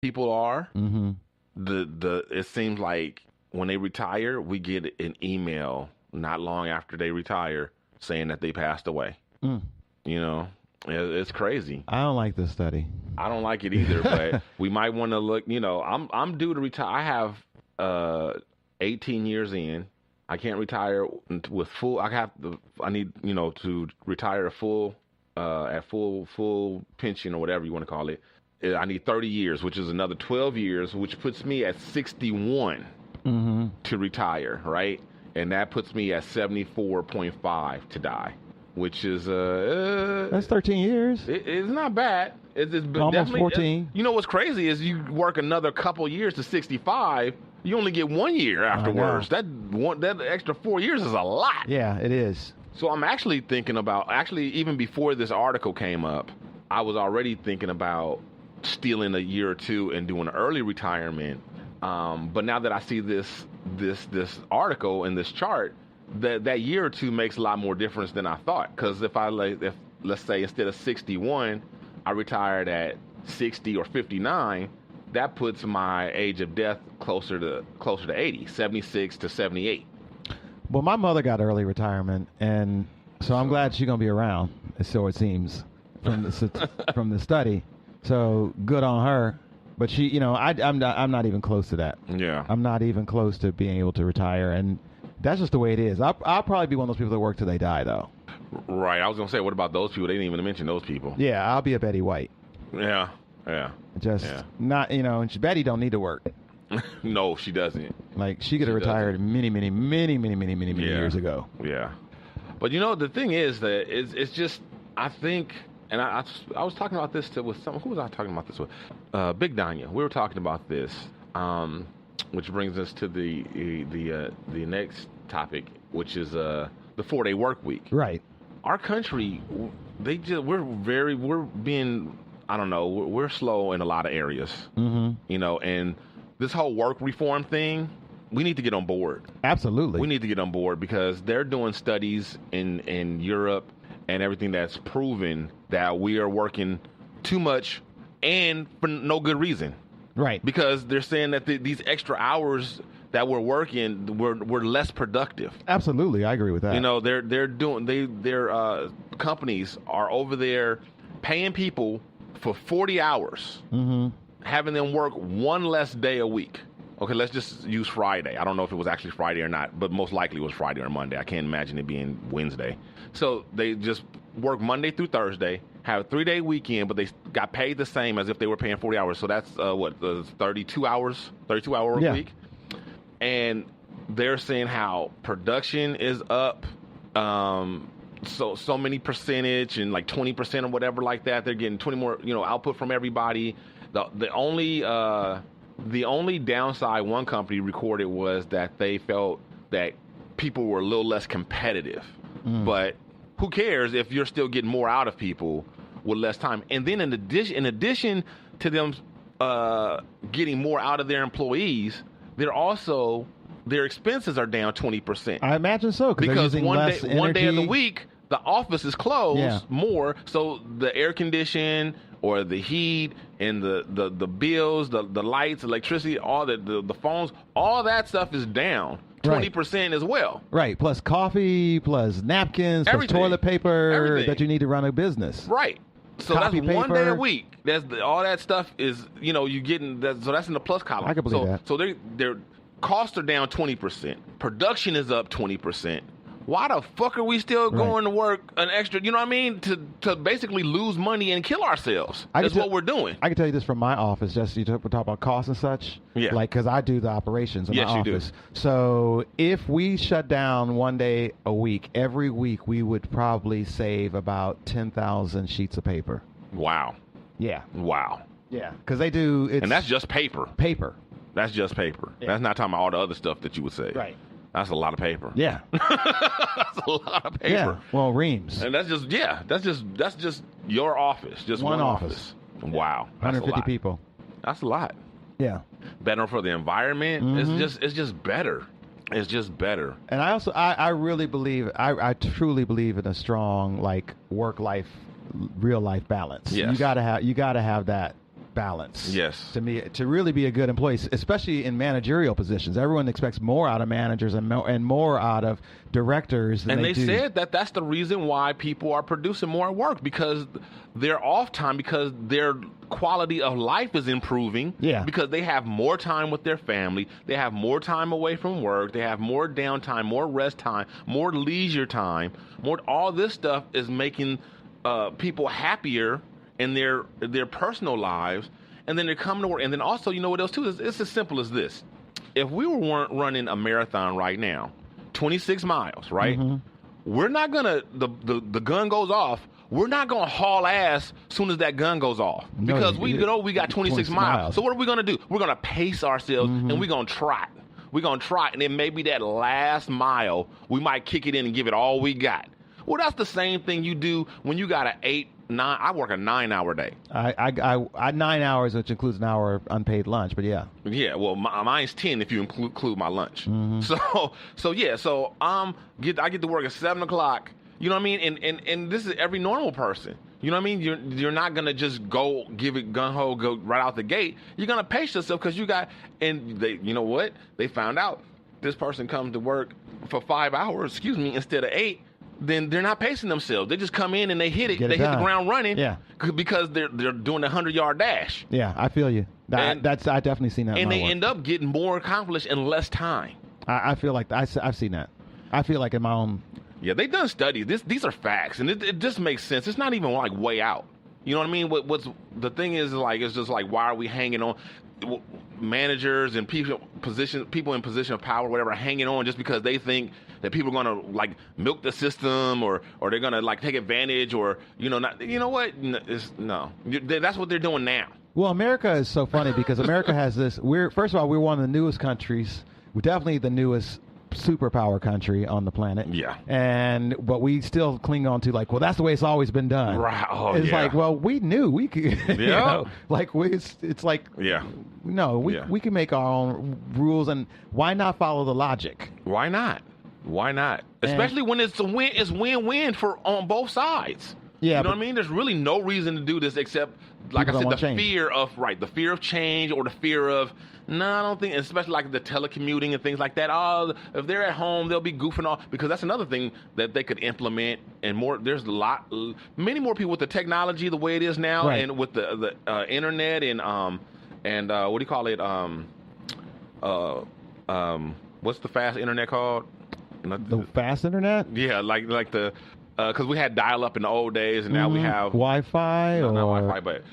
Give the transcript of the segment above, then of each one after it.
people are, it seems like when they retire, we get an email not long after they retire saying that they passed away. You know, it's crazy. I don't like this study. I don't like it either, but we might want to look. You know, I'm due to retire. I have 18 years in. I can't retire with full. I need to retire at full pension or whatever you want to call it. I need 30 years, which is another 12 years, which puts me at 61 to retire, right? And that puts me at 74.5 to die, which is that's 13 years. It's not bad. It's almost 14. You know what's crazy is you work another couple years to 65. You only get 1 year afterwards. That extra 4 years is a lot. Yeah, it is. So I'm actually thinking about, even before this article came up, I was already thinking about stealing a year or two and doing an early retirement. But now that I see this article and this chart, that year or two makes a lot more difference than I thought. Because if let's say instead of 61, I retired at 60 or 59, that puts my age of death closer to 80, 76 to 78. Well, my mother got early retirement, and so I'm glad she's going to be around, so it seems, from the study. So good on her. But she, I'm not even close to that. Yeah. I'm not even close to being able to retire, and that's just the way it is. I'll probably be one of those people that work till they die, though. Right. I was going to say, what about those people? They didn't even mention those people. Yeah, I'll be a Betty White. Yeah. Not, and Betty don't need to work. No, she doesn't. Like, she could have retired many years ago. Yeah. But, the thing is that it's just, I think, and I was talking about this with someone. Who was I talking about this with? Big Danya. We were talking about this, which brings us to the next topic, which is the 4-day work week. Right. Our country, we're being, I don't know, we're slow in a lot of areas. And this whole work reform thing, we need to get on board. Absolutely. We need to get on board because they're doing studies in Europe and everything that's proven that we are working too much and for no good reason. Right. Because they're saying that these extra hours that we're working, we're less productive. Absolutely. I agree with that. Their companies are over there paying people for 40 hours, having them work one less day a week. Okay, let's just use Friday. I don't know if it was actually Friday or not, but most likely it was Friday or Monday. I can't imagine it being Wednesday. So they just work Monday through Thursday, have a 3-day weekend, but they got paid the same as if they were paying 40 hours. So that's 32 hours, 32-hour work week. And they're saying how production is up so many percentage and like 20% or whatever like that. They're getting 20 more output from everybody. The only downside one company recorded was that they felt that people were a little less competitive. But who cares if you're still getting more out of people with less time? And then in addition to them getting more out of their employees, their expenses are down 20%. I imagine so, because one day of the week the office is closed more, so the air condition or the heat and the bills, the lights, electricity, all the phones, all that stuff is down 20% as well. Right, plus coffee, plus napkins, everything. Plus toilet paper that you need to run a business. Right. So Copy that's 1 paper. day a week. All that stuff is, you getting that. So that's in the plus column. I can believe that. So their costs are down 20%. Production is up 20%. Why the fuck are we still going to work an extra, you know what I mean? To basically lose money and kill ourselves. That's what we're doing. I can tell you this from my office, just we talk about costs and such. Yeah. Like, because I do the operations in my office. Yes, you do. So if we shut down 1 day a week, every week we would probably save about 10,000 sheets of paper. Wow. Yeah. Wow. Yeah. Because they do. And that's just paper. Paper. That's just paper. Yeah. That's not talking about all the other stuff that you would say. Right. That's a lot of paper. Yeah. That's a lot of paper. Yeah. Well, reams. And that's just your office. Just one office. Wow. 150 people. That's a lot. Yeah. Better for the environment. It's just better. It's just better. And I really believe, I truly believe in a strong, like, work-life, real-life balance. Yes. You gotta have that balance. Yes. To really be a good employee, especially in managerial positions. Everyone expects more out of managers and more out of directors than and they do. said that that's the reason why people are producing more work, because they're off time, because their quality of life is improving. Yeah. Because they have more time with their family, they have more time away from work, they have more downtime, more rest time, more leisure time, more. All this stuff is making people happier in their personal lives, and then they're coming to work. And then also, you know what else too? It's as simple as this: if we weren't running a marathon right now, 26 miles, right? Mm-hmm. We're not gonna the gun goes off. We're not gonna haul ass as soon as that gun goes off, because we got 26 miles. So what are we gonna do? We're gonna pace ourselves, mm-hmm. and we're gonna trot. We're gonna trot, and then maybe that last mile we might kick it in and give it all we got. Well, that's the same thing you do when you got I work a 9-hour day. I 9 hours, which includes an hour of unpaid lunch, but yeah. Yeah, well, mine's 10 if you include my lunch. Mm-hmm. So I get to work at 7 o'clock. You know what I mean? And this is every normal person. You know what I mean? You're not gonna just go give it gun ho, go right out the gate. You're gonna pace yourself, because you know what? They found out this person comes to work for 5 hours, instead of 8. Then they're not pacing themselves. They just come in and they hit it. They hit the ground running. Yeah. Because they're doing a 100-yard dash. Yeah, I feel you. I definitely seen that. And they end up getting more accomplished in less time. I feel like I've seen that. I feel like in my own. Yeah, they've done studies. These are facts, and it just makes sense. It's not even like way out. You know what I mean? What's the thing is, like, it's just like, why are we hanging on? Managers and people in position of power, whatever, are hanging on just because they think that people are gonna like milk the system, or they're gonna like take advantage, or not. You know what? No, that's what they're doing now. Well, America is so funny because America has this. First of all, we're one of the newest countries. We're definitely the newest superpower country on the planet. Yeah. But we still cling on to like, well, that's the way it's always been done. Right. Oh, it's like, well, we knew we could. Yeah. It's like. Yeah. No, we can make our own rules, and why not follow the logic? Why not? Especially when it's win-win on both sides. Yeah. You know what I mean? There's really no reason to do this except, like I said, the fear of change, or the fear of, no, I don't think, especially like the telecommuting and things like that. Oh, if they're at home, they'll be goofing off, because that's another thing that they could implement. And more, there's many more people with the technology the way it is now, right. and with the internet and what do you call it? What's the fast internet called? The fast internet? Yeah, like the. Because we had dial-up in the old days, and now we have Wi-Fi. No, not Wi-Fi, but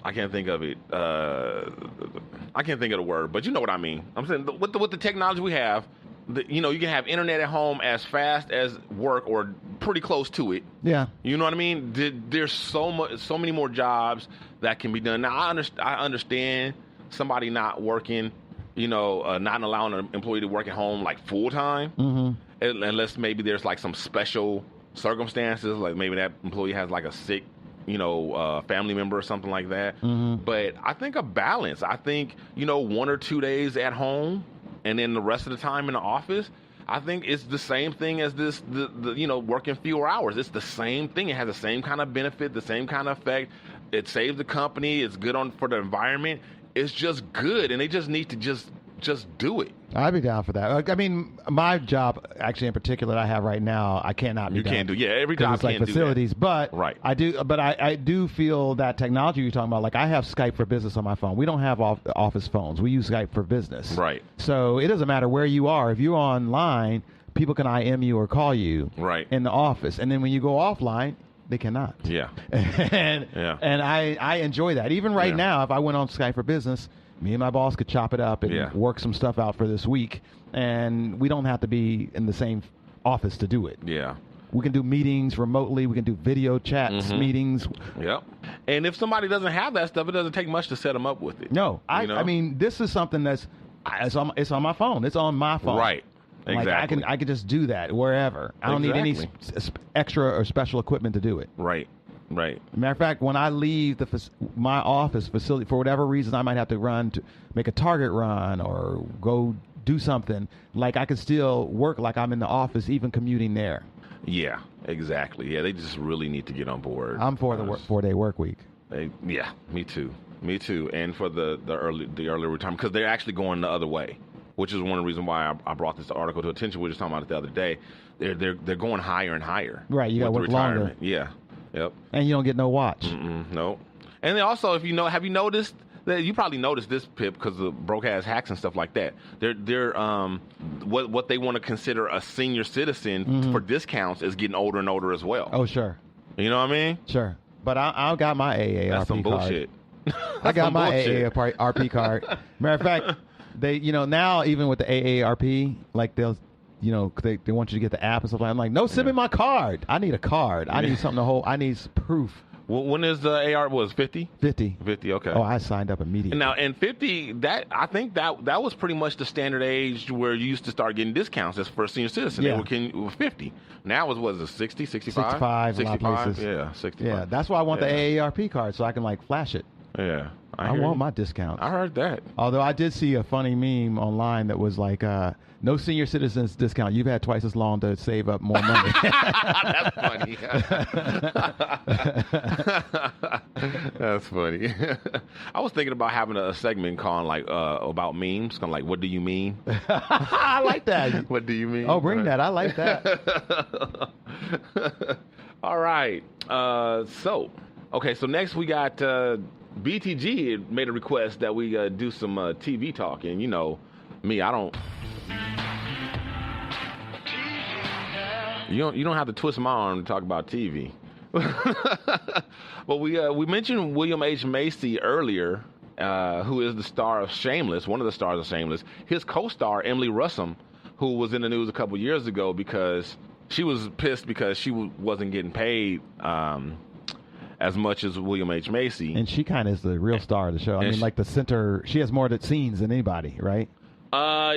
I can't think of it. I can't think of the word, but you know what I mean. I'm saying with the technology we have, you can have internet at home as fast as work, or pretty close to it. Yeah. You know what I mean? There's so many more jobs that can be done. Now I understand somebody not working, not allowing an employee to work at home like full time, unless maybe there's like some special circumstances, like maybe that employee has like a sick, family member or something like that. Mm-hmm. But I think a balance. I think 1 or 2 days at home, and then the rest of the time in the office. I think it's the same thing as the working fewer hours. It's the same thing. It has the same kind of benefit, the same kind of effect. It saves the company. It's good for the environment. It's just good, and they just need to just do it. I'd be down for that. I mean, my job, actually, in particular, that I have right now, I cannot be. You can't do. Yeah, every job it's like can't facilities, do that. but right. I do. But I do feel that technology you're talking about. Like I have Skype for Business on my phone. We don't have office phones. We use Skype for Business. Right. So it doesn't matter where you are. If you're online, people can IM you or call you. Right. In the office, and then when you go offline, they cannot. Yeah. and I enjoy that. Even right now, if I went on Skype for Business, me and my boss could chop it up and work some stuff out for this week, and we don't have to be in the same office to do it. Yeah. We can do meetings remotely. We can do video chats, meetings. Yep. And if somebody doesn't have that stuff, it doesn't take much to set them up with it. No. I mean, this is something it's on my phone. It's on my phone. Right. Exactly. Like I can just do that wherever. I don't need any extra or special equipment to do it. Right. Matter of fact, when I leave my office facility, for whatever reason, I might have to run to make a Target run or go do something. Like I can still work like I'm in the office, even commuting there. Yeah, exactly. Yeah, they just really need to get on board. I'm for the 4-day work week. Yeah, me too. Me too. And for the early retirement, because they're actually going the other way, which is one of the reasons why I brought this article to attention. We were just talking about it the other day. They're going higher and higher. Right. You got to work longer. Yeah. Yep. And you don't get no watch. No. And then also, have you noticed that you probably noticed this, Pip, because of broke ass hacks and stuff like that. They're what they want to consider a senior citizen for discounts is getting older and older as well. Oh, sure. You know what I mean? Sure. But I got my AARP That's some card. bullshit. I got my AARP card. Matter of fact, they now even with the AARP, like they'll. They want you to get the app and stuff like that. I'm like, no, send me my card. I need a card. I need something to hold. I need proof. Well, when is the AR? Was 50? 50. 50. Okay. Oh, I signed up immediately. Now, and 50. I think that was pretty much the standard age where you used to start getting discounts as for a senior citizen. Yeah. They were 50. Now was it 60, 65? 65. 65. A lot of places. Yeah, 65. Yeah, that's why I want the AARP card so I can flash it. Yeah. I want my discounts. I heard that. Although I did see a funny meme online that was like, no senior citizens discount. You've had twice as long to save up more money. That's funny. That's funny. I was thinking about having a segment called about memes. Kind of like, what do you mean? I like that. What do you mean? Oh, bring that. I like that. All right. So next we got BTG made a request that we do some TV talk, and me, I don't. You don't have to twist my arm to talk about TV. But we mentioned William H. Macy earlier, who is the star of Shameless, one of the stars of Shameless. His co-star Emily Russum, who was in the news a couple years ago because she was pissed because she wasn't getting paid as much as William H. Macy. And she kind of is the real star of the show. I mean, like the center. She has more scenes than anybody, right?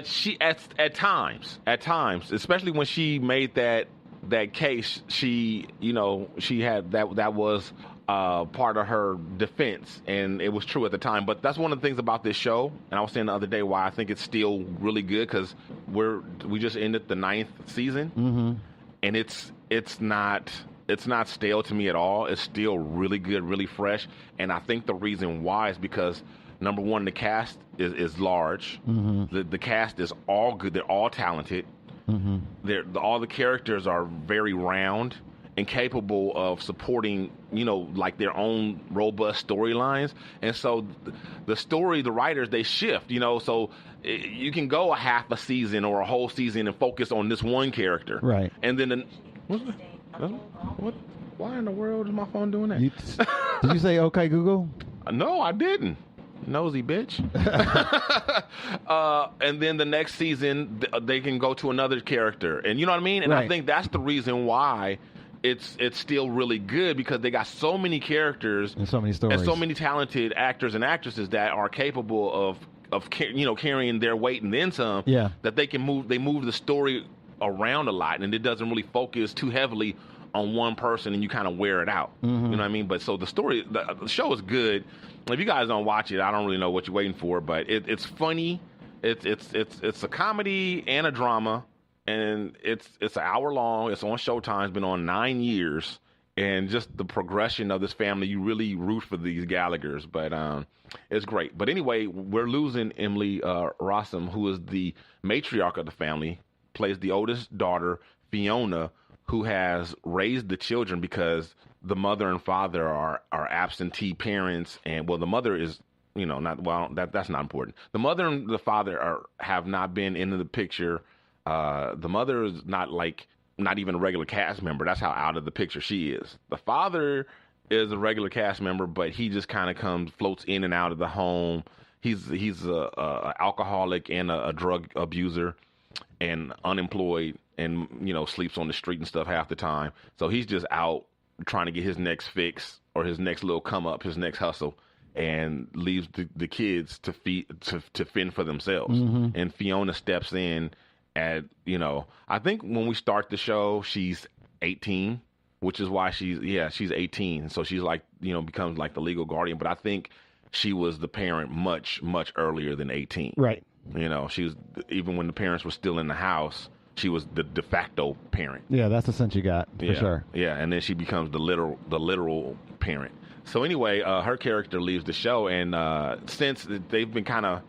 She at times, especially when she made that case, she had that was part of her defense, and it was true at the time. But that's one of the things about this show, and I was saying the other day why I think it's still really good, because we just ended the 9th season, and it's not stale to me at all. It's still really good, really fresh, and I think the reason why is because, number one, the cast is large. The cast is all good. They're all talented. All the characters are very round and capable of supporting, their own robust storylines. And so the writers, they shift, so you can go a half a season or a whole season and focus on this one character. Right. And then what? Why in the world is my phone doing that? Did you say, okay, Google? No, I didn't. Nosy bitch. And then the next season, they can go to another character. And you know what I mean? And I think that's the reason why it's still really good, because they got so many characters and so many stories and so many talented actors and actresses that are capable of carrying their weight and then some. Yeah. That they move the story around a lot, and it doesn't really focus too heavily on one person, and you kind of wear it out. You know what I mean? But so the show is good. If you guys don't watch it, I don't really know what you're waiting for, but it's funny. It's a comedy and a drama, and it's an hour long. It's on Showtime. It's been on 9 years, and just the progression of this family, you really root for these Gallaghers. But it's great. But anyway, we're losing Emily Rossum, who is the matriarch of the family, plays the oldest daughter, Fiona, who has raised the children because the mother and father are absentee parents, and the mother is that's not important. The mother and the father have not been into the picture. The mother is not even a regular cast member. That's how out of the picture she is. The father is a regular cast member, but he just kind of floats in and out of the home. He's a alcoholic and a drug abuser and unemployed, and sleeps on the street and stuff half the time. So he's just out trying to get his next fix or his next little come up, his next hustle, and leaves the kids to fend for themselves. And Fiona steps in at I think when we start the show she's 18, which is why she's 18. So she's becomes like the legal guardian, but I think she was the parent much earlier than 18. Right. She was, even when the parents were still in the house, she was the de facto parent. Yeah, that's the sense you got, for sure. Yeah, and then she becomes the literal parent. So anyway, her character leaves the show, and since they've been kind of